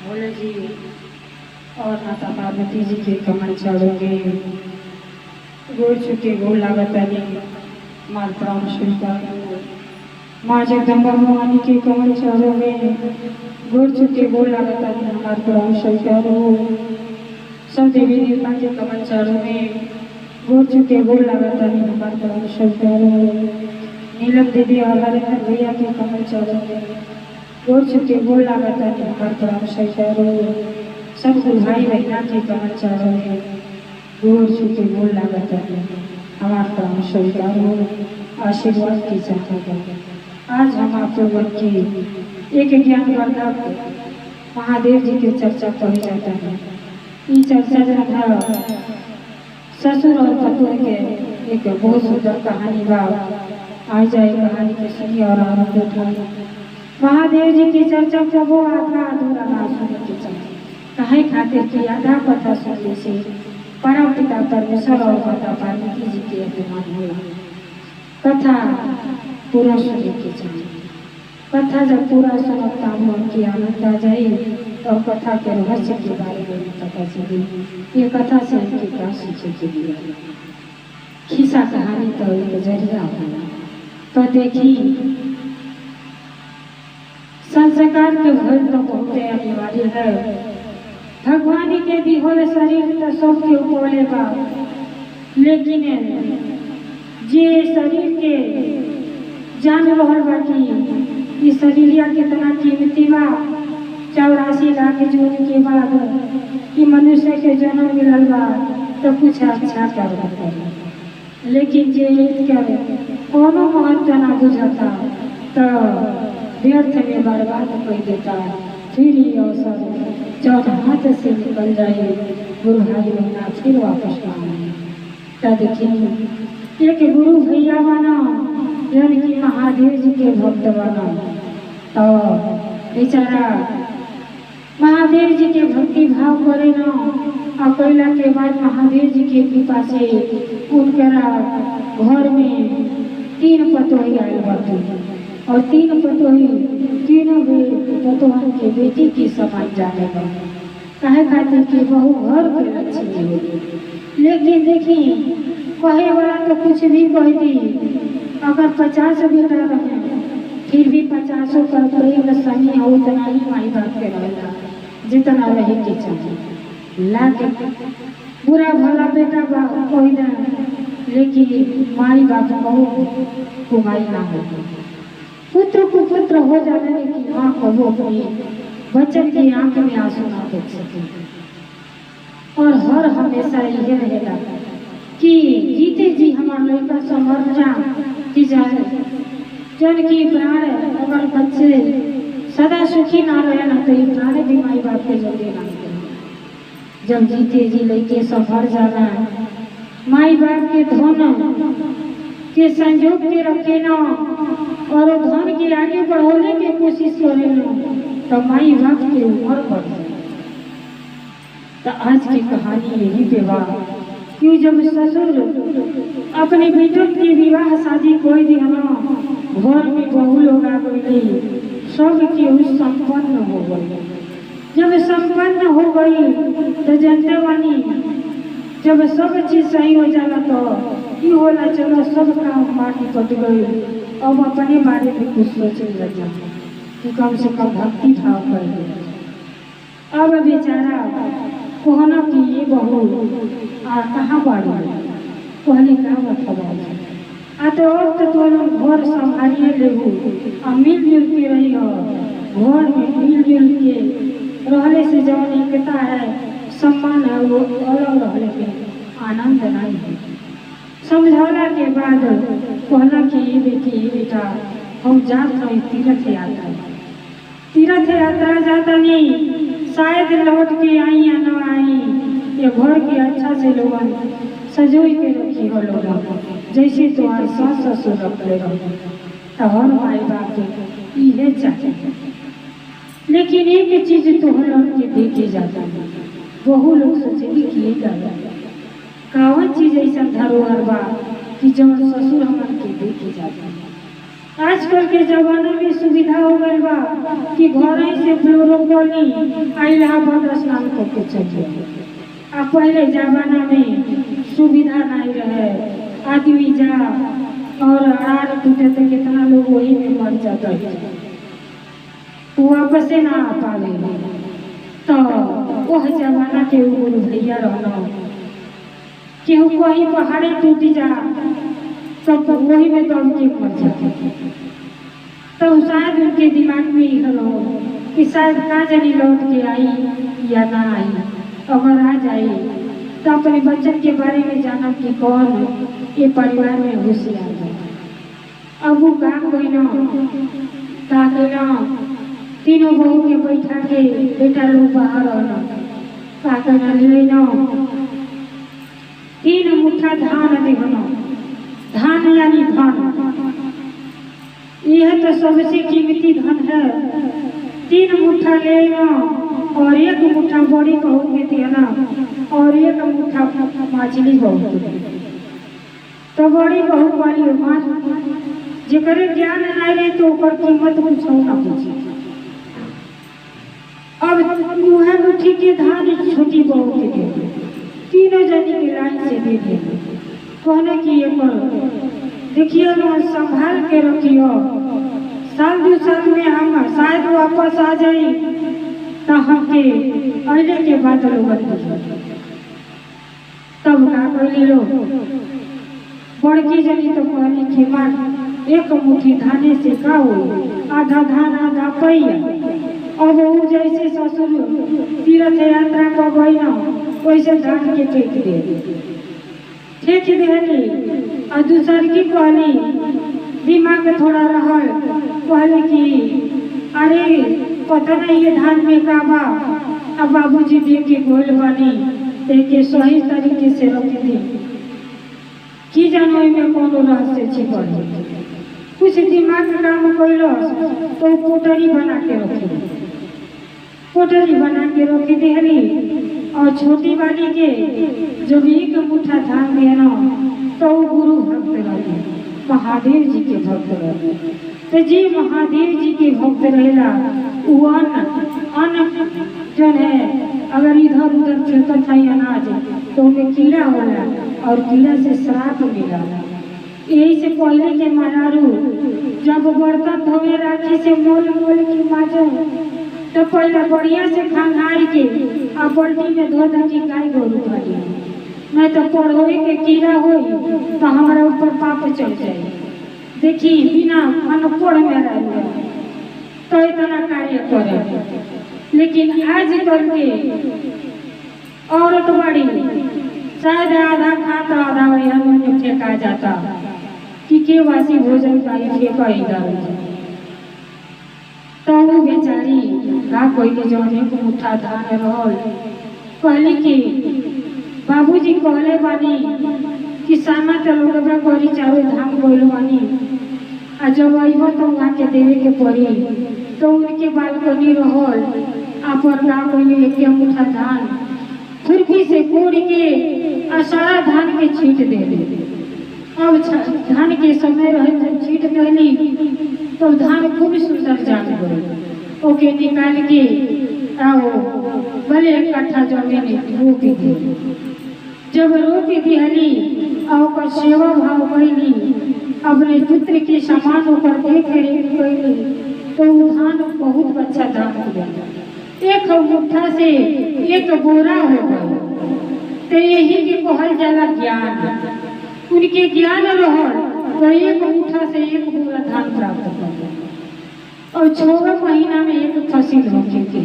भोले जी और माता पार्वती जी के कमल चढ़ोगे गोड़ चुके गोड़ लागत माल प्राण स्वीकार माँ जगदम्बा भवानी के कमल चढ़ोगे गोड़ चुके गोड़ लागत हमार प्राण स्वीकार सब देवी देवता के कमल चढ़ोगे गोड़ चुके गोड़ लागत हमार प्राण स्वीकार नीलम देवी और हरिहर भैया के कमल चढ़ोगे गोड़ चुके गोड़ लागत हमार प्राण स्वीकार सब भाई बहना के कमल चढ़ोगे गोड़ चुके गोड़ लागत हमार प्राण स्वीकार आशीर्वाद की चाहता आज हम आप लोगों की एक ज्ञानवर्धक महादेव जी की चर्चा कही जाता है। ये चर्चा जो है ससुर और पतोह के एक बहुत सुंदर कहानी बा। आ जाए कहानी के सुनिए और आनंद उठाइए। महादेव जी की चर्चा को वो आधा अधूरा ना सुने की चाहिए कहे खातिर की आधा कथा सुनने से परम पिता परमेश्वर और माता पार्वती जी के अभिमान होला। कथा पूरा सुनने की चाहिए। कथा जब पूरा सुनता मन की आनंद आ जाए और कथा के रहस्य के बारे में पता चले ये कथा से हमके क्या सीखे के लिए खिस्सा कहानी तो एक जरिया होला। तो देखी संस्कार के घर तो बहुत अनिवार्य है। भगवान के दी होले शरीर तो सबके ऊपर बा लेकिन जे शरीर के जान रहल बा कि इस शरीरिया कितना कीमती बा 84 लाख जून के बाद कि मनुष्य के जन्म मिलल बा तो कुछ अच्छा कर लेकिन जे करे कोनो महत्व ना बुझता तो व्यर्थ में बर्बाद कर देता। फिर ये अवसर जब हाथ से निकल जाए गुरु भाई बहना फिर वापस आए। देखिए एक गुरु भैया बना यानी कि महादेव जी के भक्त बना तो बेचारा महादेव जी के भक्ति भाव करे ना और कैला के बाद महादेव जी के कृपा से उनकरा घर में 3 पतोही आए बाटे और 3 पतोही तीनों पतोहन के बेटी की समाज जाने का कहे खातिर की बहु घर के लक्ष्मी होगी। लेकिन देखिए कहे वाला तो कुछ भी कह दी अगर 50 बेटा रहे फिर भी 50 का प्रेम सही हो उतना ही माई बाप के रहेगा जितना रहे के चाहिए लाके बुरा भला बेटा कोई ना लेकिन माई बाप बहुत कुमाई ना होगी। पुत्र को पुत्र हो जाने लेकिन माँ को वो अपनी बच्चन की आंख में आंसू ना देख सके और हर हमेशा यह रहेगा कि जीते जी हमारे लड़का संभर जा कि जाए जन की प्राण अगर बच्चे सदा सुखी ना रहे ना तो ये प्राण भी माई बाप के जल्दी ना जब जीते जी लड़के संभर जाना माई बाप के धन के संजोग के रखे ना और धन के आगे बढ़ाने की कोशिश करे ना तो माई बाप के उम्र बढ़ जाए। तो आज की कहानी यही पे बा कि जब ससुर अपने बेटों की विवाह शादी कोई दी घर में बहु लोग आ गई सब केहू संपन्न हो गई। जब संपन्न हो गई तो जनता बनी जब सब चीज सही हो जाला तो ये होला चलो सब काम माटी कट गई अब अपने बारे में कुछ सोचने लगा कि कम से कम भक्ति भाव कर अब बेचारा कहना कि ये बहू कहाँ बाड़ी कहले का मतलब तो अब तो घर संभालिए लेबू और मिलजुल के रही हो घर में मिलजुल के रहने से जौन एकता है सम्मान है वो अलग रहने के आनंद नहीं है। समझौला के बाद कहला कि ये बेटा हम जात रही तीर्थ यात्रा जाता नहीं शायद लौट के आई या न आई ये घर के अच्छा से लोग सजोई के रखी हो लोग जैसे तुम्हारे सास ससुर रखले रहो तो हर माई बाप ये चाहिए। लेकिन एक चीज तो हर के देखे जाता है बहु लोग सोचेगी कि ये कावन चीज ऐसा धरोहर बा कि जब ससुर हमन के देखे जाता है आजकल के जमाना में सुविधा हो गई बा कि घर से फ्लोरोकोली इलाहाबाद स्नान करके चलिए। आ पहले जमाना में सुविधा नहीं रहे, आदमी जा और आड़ टूटे तो कितना लोग वही में मर जाता है, वापस ना आ पावे। तो वह जमाना के गुरु भैया रहना केहू कहीं पहाड़े टूट जा सब तो वही में दौड़ के मर जाते। तो शायद उनके दिमाग में ही हलो कि शायद का जानी लौट के आई या ना आई, अगर आ जाए तो अपने बच्चन के बारे में जाना कि कौन ये परिवार में होशियार है। अब वो काम गई ना का तीनों बहू के बैठा के बेटा लोग बाहर रहना का कहना ले ना 3 मुठ्ठा धान देखना, धान यानी धन, यह तो सबसे कीमती धन है। 3 मुठ्ठा लेना और 1 मुठ्ठा बड़ी बहू के देना और 1 मुठ्ठा मछली बहू के देना। तो बड़ी बहू वाली जेकरे ज्ञान नहीं रहे तो ओकर कीमत कुछ ना पूछी। अब मुँह मुट्ठी के धान छोटी बहू के दे, तीनों जनी के लाइन से दे दे, कहने की ये करो देखिए ना संभाल के रखियो, साल 2 साल में हम शायद वापस आ जाए तो हमके अले के बाद लोग तब का कहली लोग बड़की जनी तो कहली खेमा 1 मुट्ठी धाने से का हो, आधा धान आधा पैया। अब वो जैसे ससुर तीर्थ यात्रा पर गई ना वैसे धान के फेंक देनी। और दूसर की कहली दिमाग थोड़ा रहल, कहली कि अरे पता नहीं ये धान में का बा, अब बाबूजी दे के गोल बनी देखे सही तरीके से रख दी कि जानो में कोनो रहस्य छिपल है। कुछ दिमाग काम कैल तो पोटरी बना के रखी, पोटरी बना के रखी देहली। और छोटी वाली के जब 1 मुठ्ठा धान देना तो गुरु भक्त रहे, महादेव जी के भक्त रहे। तो जी महादेव जी के भक्त रहेला वो अन्न जो है अगर इधर उधर फेंकत है अनाज तो उनमें कीड़ा होला और कीड़ा से श्राप मिला। यही से पहले के महारारू जब बर्तन धोए राखी से मोल मोल की माजो तो पहले बढ़िया से खंगार के आ बल्टी में धो दी गाय गोरू खाली, नहीं तो पढ़ोए के कीड़ा हो तो हमारा ऊपर पाप चढ़ जाए। देखी बिना अनपढ़ में रह तो इतना कार्य करे। लेकिन आज कल के औरत बड़ी शायद आधा खाता आधा में फेंका जाता कि के वासी भोजन का फेंका इधर। तो वो बेचारी का कोई जौने को मुठ्ठा धान रहल कहली कि बाबूजी कहले बानी कि सामा तो लोगबा करी चारों धाम बोल बानी, आ जब अइबो तो वहाँ के देवे के पड़ी। तो उनके बालकनी रहल अपन का कोई 1 मुठ्ठा धान खुरपी से कोड़ के आ सारा धान के छीट दे। अब धान के समय रहे तो छीट देली तो धान खूब सुंदर जाम गई। ओके निकाल के आओ भले 1 कट्ठा जमीन रोपी दी। जब रोपी दिहली और सेवा भाव कैली अपने पुत्र के समान होकर देख कैली तो धान बहुत अच्छा दाम दिया। 1 मुठ्ठा से 1 बोरा हो गई। तो यही के कहल जाला ज्ञान। उनके ज्ञान रहल तो 1 मुठ्ठा से 1 बोरा धान प्राप्त कर और 6 महीना में 1 फसल होके के।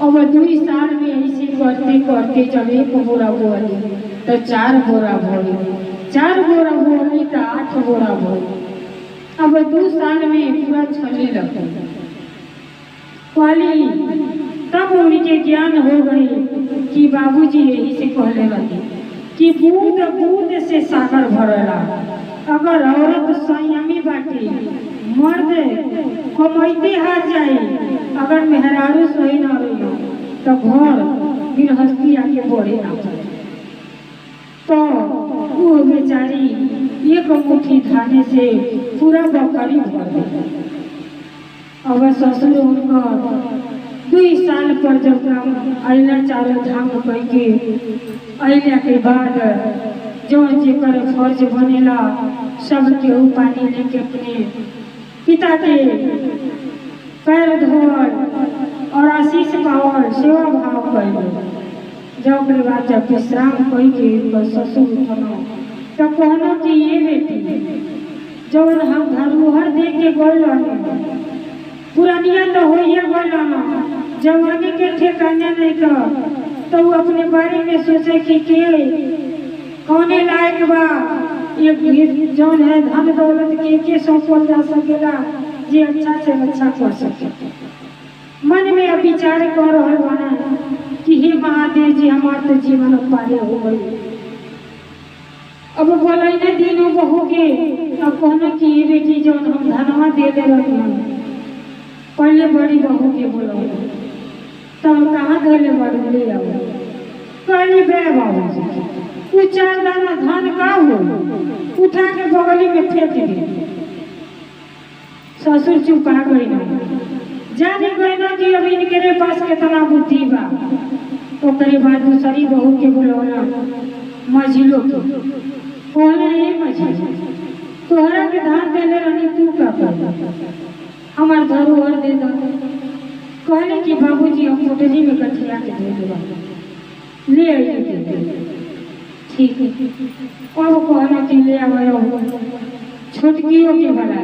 और 2 साल में ऐसे करते करते जब 1 बोरा बोली तो 4 बोरा बोली, 4 बोरा बोली तो 8 बोरा बोली। अब 2 साल में पूरा छलने लगा वाली। तब उनके ज्ञान हो गई कि बाबूजी यही से कहले रहे कि बूंद बूंद से सागर भरला। अगर औरत संयमी बाटी मर्द कमैते हार जाए, अगर मेहरारू सही न रही तो घर गृहस्थी आके बढ़े ना। तो वो बेचारी एक मुट्ठी धाने से पूरा बकरी भर दे। अब ससुर उनकर 2 साल पर जब अला चारों धाम कह के अला के बाद जो जेकर फर्ज बनेला सबके पानी लेके अपने पिता के पैर धोल और आशीष पावल सेवा भाव कर। जब बाद जब विश्राम कह के ससुर उठनो तो कहनो कि ये बेटी जब हम धरोहर दे के गल पुरानिया तो हो गल जवानी के ठेकाने नहीं कर तो अपने बारे में सोचे कि के कौने लायक बा ये जौन है धन दौलत के सौंपल जा सकेला जे अच्छा से अच्छा कर सके। मन में अब विचार कर रहा बना कि हे महादेव जी हमारे तो जीवन पारे हो गई। अब बोला न दिनों बहुगे अब कहना कि ये बेटी जो हम धनवा दे दे रही हैं पहले बड़ी बहू के बोलो तब कहाँ धोले बड़ू ले आओ कहली बे बाबू जी 4 दाना धान का हो उठा के बगली में फेंक दे। ससुर चुपा गई ना जाने गए ना कि अब इनके पास कितना बुद्धि बा। ओकरे बाद दूसरी बहू के बोलौला मझिलो के कहले ये मझिलो तोहरा के धान देले रहनी तू का कर हमार धरोहर दे दो। कहले कि बाबूजी हम पोटली में गठिया के दे देबा ले आइए। ठीक है अब कहना कि ले आओ छोटकियों के बना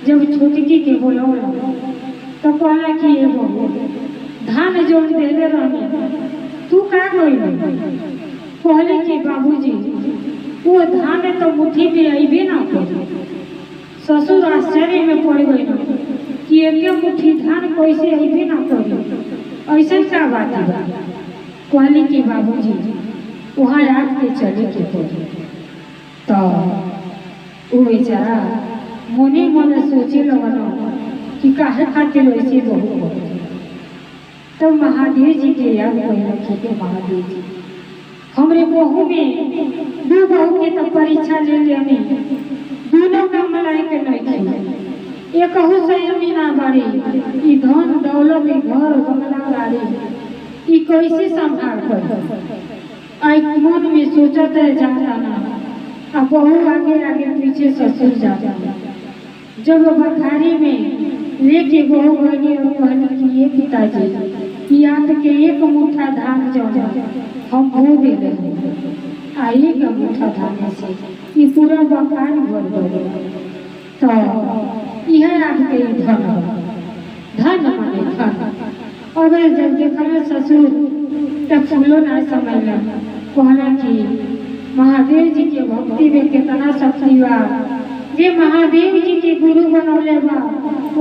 जब छोटकी के बोलौला तो कहला कि ये बहू धान जो देले रहनी तू का गई। कहले कि बाबूजी वो धान तो मुट्ठी में अबे ना कर। ससुर आश्चर्य में पड़ गई ना कि एक मुट्ठी धान कैसे अबे ना कर ऐसा क्या बात है। कहले कि बाबूजी वहाँ रात के चले के पड़े तो वो बेचारा मने मन सोचे लगना कि काहे खातिर वैसे बहू तब महादेव जी के याद के महादेव जी हमरे बहू में 2 बहू के तो परीक्षा ले लेने दोनों का मलाई के नहीं एक मीना बाड़ी ई धन दौलत घर बंगला गाड़ी ई कैसे संभाल कर आई मन में सोचते जाता ना अब बहू आगे आगे पीछे ससुर जाता। जब बखारी में लेके बहू गई और कहनी कि ये पिताजी याद के एक मुठ्ठा धान जो हम भू दे रहे आई का मुठ्ठा धान से ये पूरा बखारी भर गए तो यह आपके धन धन माने धन। और जब देखा ससुर तब फूलो ना समझ कहना कि महादेव जी के भक्ति में कितना शक्ति बा। जे महादेव जी के गुरु बनौले बा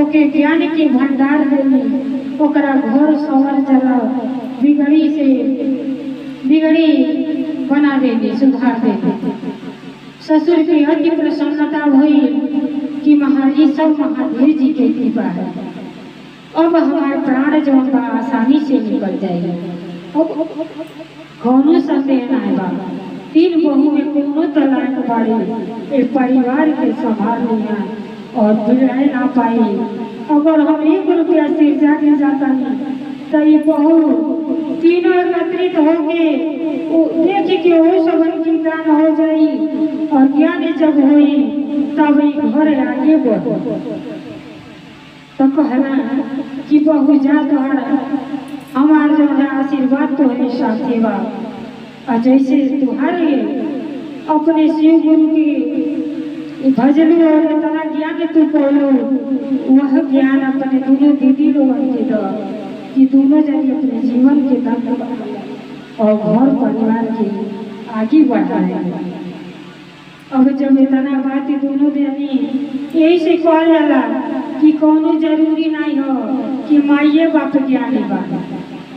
ओके ज्ञान के भंडार देने ओकरा घर शहर जला बिगड़ी बना देने सुधार देने। ससुर की अति प्रसन्नता हुई कि महाजी सब महादेव जी के कृपा है। अब हमारे प्राण जो आसानी से निकल जाएगा। कौनो संदेह ना बा 3 बहू में कोनो तलाक बाड़ी एक परिवार के संभाल लिया और बिगड़े ना पाई। अगर हम 1 रुपया से जाके जाता नहीं तो ये बहू तीनों एकत्रित होके देख के वो सबन की ज्ञान हो जाई और ज्ञान जब हुई तब घर आगे बढ़ो तो कहना कि बहू जा तोहरा हमार जो है आशीर्वाद तो हमेशा सेवा और जैसे तुम्हारे अपने शिव गुरु की भजलू और इतना ज्ञान तू पढ़ो वह ज्ञान अपने दोनों दीदी लोगों के दो कि दोनों जने अपने जीवन के धन और घर परिवार के आगे बढ़ाए। अब जब इतना बात दोनों जनी यही से कहा जाला कि कोनो जरूरी नहीं हो कि माइए बाप ज्ञानी बा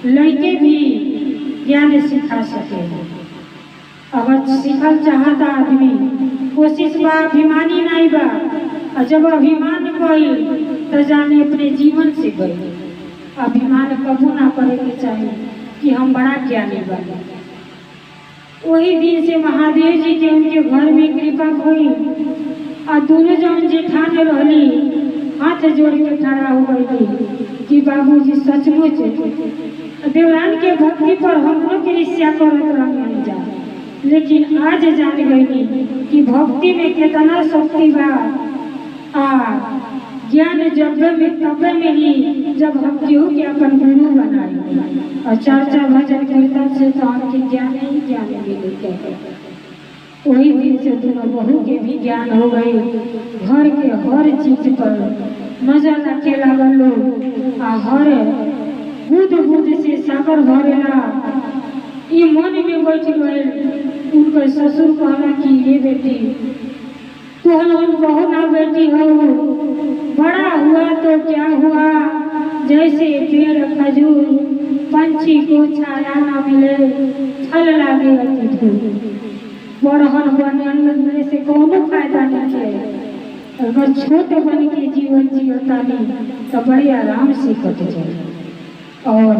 लड़के भी ज्ञान सिखा सके। अगर सीखल चाहता आदमी कोशिश बा अभिमानी नहीं बा और जब अभिमान गई तो जाने अपने जीवन से गई। अभिमान कबू ना करे के चाहिए कि हम बड़ा ज्ञानी बा। वही दिन से महादेव जी के उनके घर में कृपा हुई और दोनों जन जेठान रहली हाथ जोड़ के खड़ा हो गई कि बाबूजी सचमुच देवरान के भक्ति पर हम लोग की ईर्ष्या करत रहनी जा, लेकिन आज जान गई कि भक्ति में कितना शक्ति बा। ज्ञान जब में तब मिली जब हम केहू के अपन गुरु बनाई और चर्चा भजन कीर्तन से तो हमके ज्ञान ही ज्ञान मिले। वही दिन से दोनों बहू के भी ज्ञान हो गई, घर के हर चीज पर नजर रखे लागल लोग आ हर बुध बुध से सागर भरेला ये मन में बैठ गए। उनके ससुर कहला कि ये बेटी तू हम बहू ना बेटी हो, बड़ा हुआ तो क्या हुआ, जैसे पेड़ खजूर पंछी को छाया ना मिले फल लागे बड़हन बनने से कोनो फायदा नहीं है। अगर छोटे बन के जीवन जियता नहीं तो बड़े आराम से कट जाए। और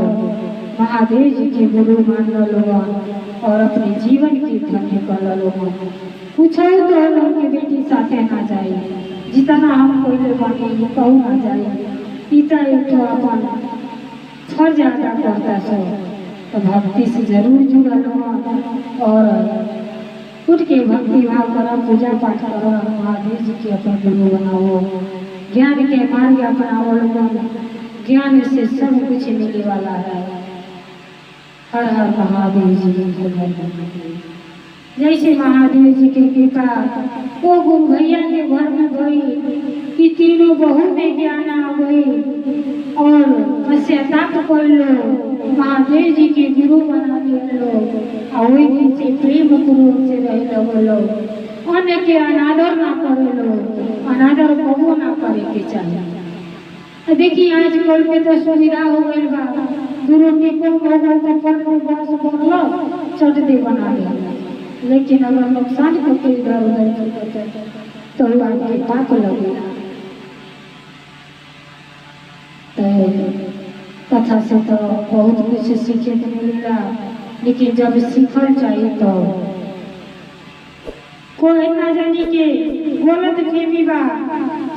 महादेव जी के गुरु मान लो और अपने जीवन की धन्य कर लो। कुछ तो लोग की बेटी साथे ना जाए, जितना हम कोई बाकी कहू ना जाए पिता एक तो अपन फर्ज अदा करता सो तो भक्ति से जरूर जुड़ा लो और उठ के भक्ति भाव करो, पूजा पाठ करो, महादेव जी के अपन गुरु बनाओ, ज्ञान के मार्ग अपनाओ। लोगों ज्ञान से सब कुछ मिलने वाला है। हर हर महादेव जी के जैसे महादेव जी के कृपा वो गुरु भैया के घर में गई कि तीनों बहू में ज्ञान आ गई और पश्चाताप कर लो, महादेव जी के गुरु बना दिए लोग और वही दिन से प्रेम पूर्वक से रहे लगो लोग। अन्य के अनादर ना करे लोग, अनादर कबो ना करे के चाहिए। देखिए आजकल के तो सुविधा हो गई बा, गुरु निको मोबाइल पर बस बोलो चट दे बना दे, लेकिन अगर नुकसान करके इधर उधर करते तो आगे पाप लगेगा। कथा से तो बहुत कुछ सीखे को मिलेगा, लेकिन जब सीखल चाहिए तो कोई ना जानी के गलत फहमी बा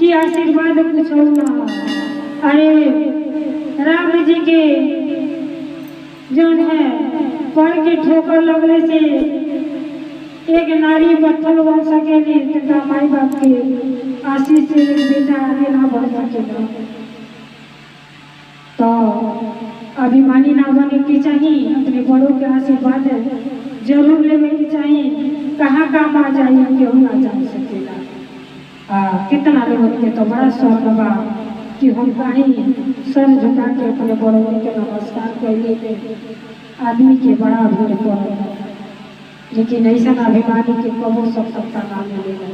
कि आशीर्वाद कुछ हो ना। अरे राम जी के जौन है पढ़ के ठोकर लगने से एक नारी बत्तल बन सकेली तथा माई बाप के आशीष से बेटा आगे ना बढ़ सकेगा। तो अभिमानी ना बने के चाहिए, अपने बड़ों के आशीर्वाद जरूर लेने की चाहिए। कहाँ काम आ जाए केहू ना जान सकेला। कितना लोगों के तो बड़ा शौक बा कि हम कहीं सर झुका के अपने बड़ों के नमस्कार कैले आदमी के बड़ा भीड़ पड़ेगा, लेकिन ऐसा अभिमानी के कबो सफलता ना मिलेगा।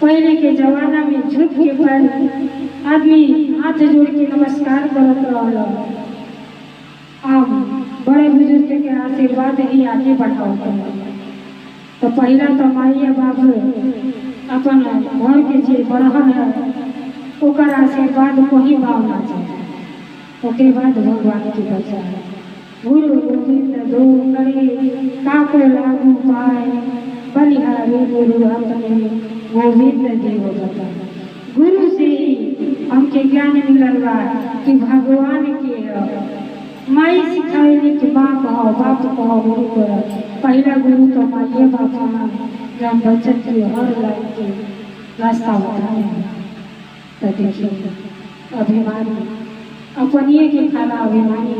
पहले के जमाना में झुक के पर आदमी हाथ जोड़ के नमस्कार करत रहल। अब बड़े बुजुर्ग के आशीर्वाद ही आगे बढ़ाओ। तो पहला तो माई बाबू अपन घर के जे बड़हन है ओकर आशीर्वाद को ही भावना चाहिए, ओके बाद भगवान की बचा है। गुरु गोविंद दो करे काको लागू पाए, बलिहारी गुरु अपने गोविंद देव बता। गुरु से ही हमके ज्ञान मिलल बा कि भगवान के माई सिखाएली कि बाप कहो बाप कहो गुरु करो। पहला गुरु तो माइए बाप है, जब बचत की हर लाइन के रास्ता बताए। तो देखिए अभिमानी अपनिए के खाना अभिमानी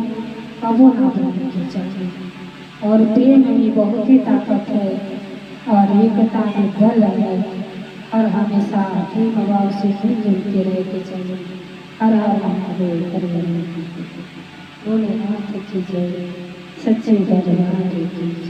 कबो ना बनने की चाहिए। और प्रेम में बहुत ही ताकत है और एकता में बल है। और हमेशा प्रेम भाव से मिलजुल के रह के चाहिए। हर हर महादेव बोले नाथ की जय, सच्चे दरबार की।